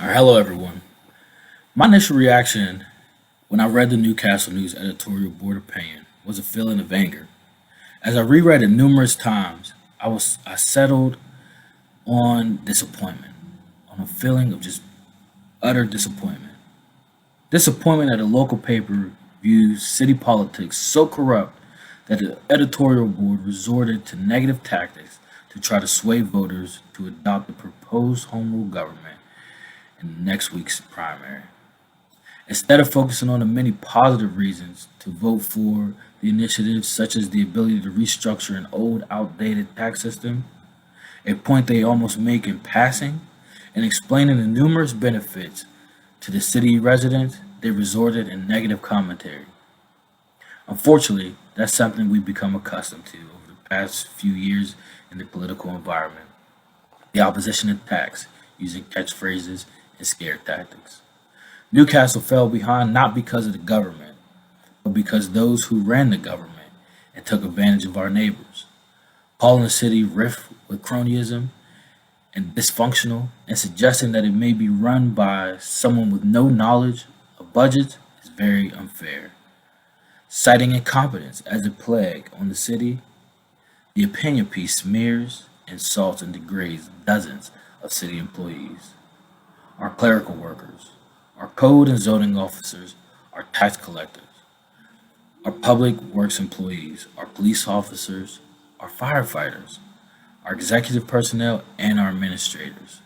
Hello, everyone. My initial reaction when I read the Newcastle News editorial board opinion was a feeling of anger. As I reread it numerous times, I settled on disappointment, on a feeling of just utter disappointment. Disappointment that a local paper views city politics so corrupt that the editorial board resorted to negative tactics to try to sway voters to adopt the proposed home rule government in next week's primary. Instead of focusing on the many positive reasons to vote for the initiatives, such as the ability to restructure an old, outdated tax system, a point they almost make in passing, and explaining the numerous benefits to the city residents, they resorted in negative commentary. Unfortunately, that's something we've become accustomed to over the past few years in the political environment. The opposition attacks using catchphrases and scare tactics. Newcastle fell behind not because of the government, but because those who ran the government and took advantage of our neighbors. Calling the city rife with cronyism and dysfunctional and suggesting that it may be run by someone with no knowledge of budgets is very unfair. Citing incompetence as a plague on the city, the opinion piece smears, insults, and degrades dozens of city employees, our clerical workers, our code and zoning officers, our tax collectors, our public works employees, our police officers, our firefighters, our executive personnel, and our administrators.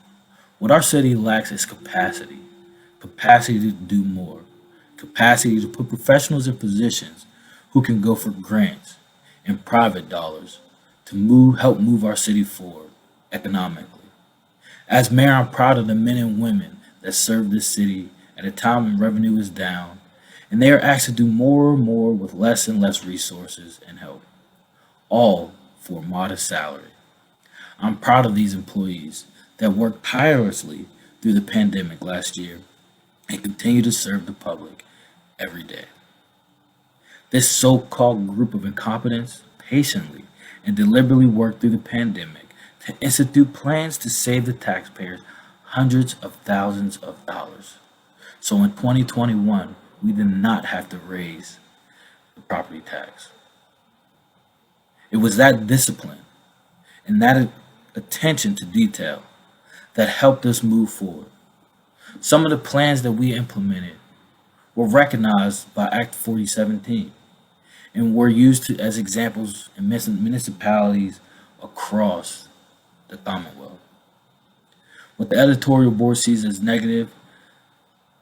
What our city lacks is capacity to do more, capacity to put professionals in positions who can go for grants and private dollars to help move our city forward economically. As mayor, I'm proud of the men and women that serve this city at a time when revenue is down, and they are asked to do more and more with less and less resources and help, all for a modest salary. I'm proud of these employees that worked tirelessly through the pandemic last year and continue to serve the public every day. This so called group of incompetents patiently and deliberately worked through the pandemic to institute plans to save the taxpayers hundreds of thousands of dollars. So in 2021, we did not have to raise the property tax. It was that discipline and that attention to detail that helped us move forward. Some of the plans that we implemented were recognized by Act 4017 and were used as examples in municipalities across the Commonwealth. What the editorial board sees as negative,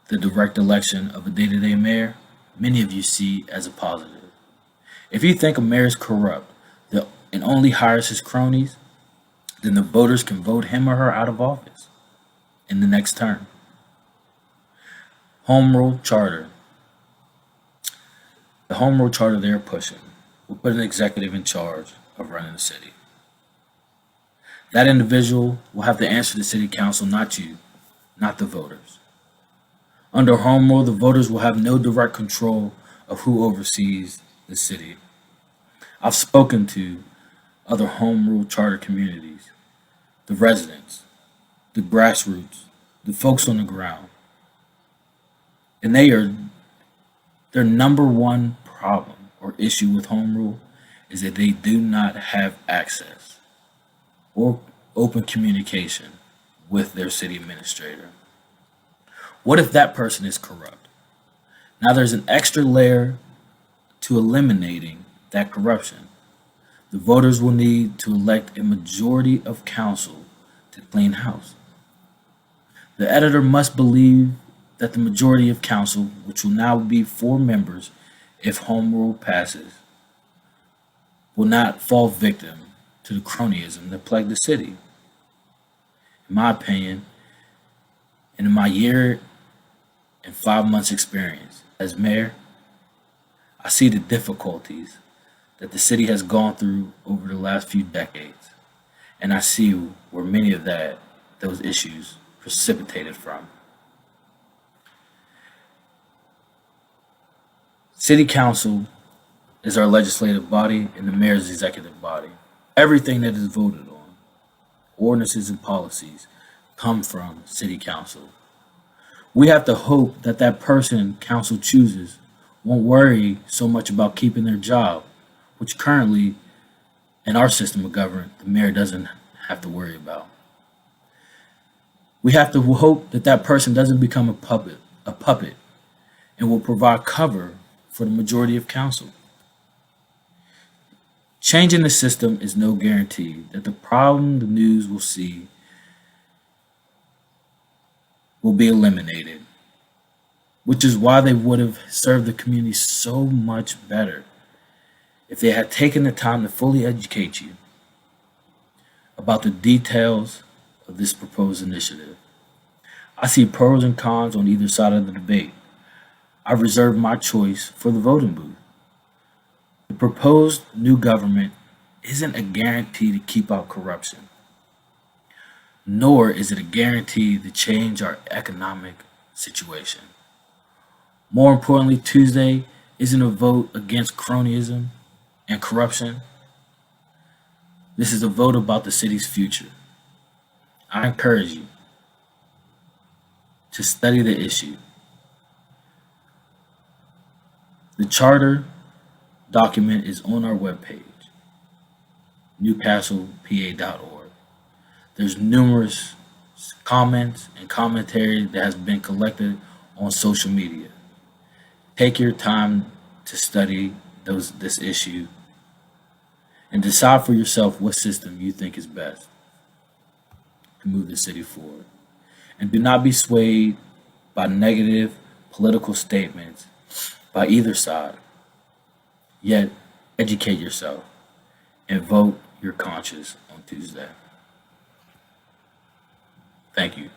the direct election of a day-to-day mayor, many of you see as a positive. If you think a mayor is corrupt and only hires his cronies, then the voters can vote him or her out of office in the next term. Home rule charter. The home rule charter they're pushing will put an executive in charge of running the city. That individual will have to answer to the city council, not you, not the voters. Under home rule, the voters will have no direct control of who oversees the city. I've spoken to other home rule charter communities, the residents, the grassroots, the folks on the ground, and their number one problem or issue with home rule is that they do not have access or open communication with their city administrator. What if that person is corrupt? Now there's an extra layer to eliminating that corruption. The voters will need to elect a majority of council to clean house. The editor must believe that the majority of council, which will now be 4 members if home rule passes, will not fall victim to the cronyism that plagued the city. In my opinion, and in my year and 5 months experience as mayor, I see the difficulties that the city has gone through over the last few decades, and I see where many of those issues precipitated from. City council is our legislative body and the mayor's executive body. Everything that is voted on, ordinances and policies, come from city council. We have to hope that that person council chooses won't worry so much about keeping their job, which currently in our system of government, the mayor doesn't have to worry about. We have to hope that that person doesn't become a puppet, and will provide cover for the majority of council. Changing the system is no guarantee that the problem the news will see will be eliminated, which is why they would have served the community so much better if they had taken the time to fully educate you about the details of this proposed initiative. I see pros and cons on either side of the debate. I reserve my choice for the voting booth. The proposed new government isn't a guarantee to keep out corruption, nor is it a guarantee to change our economic situation. More importantly, Tuesday isn't a vote against cronyism and corruption. This is a vote about the city's future. I encourage you to study the issue. The charter document is on our webpage, newcastlepa.org. There's numerous comments and commentary that has been collected on social media. Take your time to study this issue and decide for yourself what system you think is best to move the city forward. And do not be swayed by negative political statements by either side. Yet, educate yourself and vote your conscience on Tuesday. Thank you.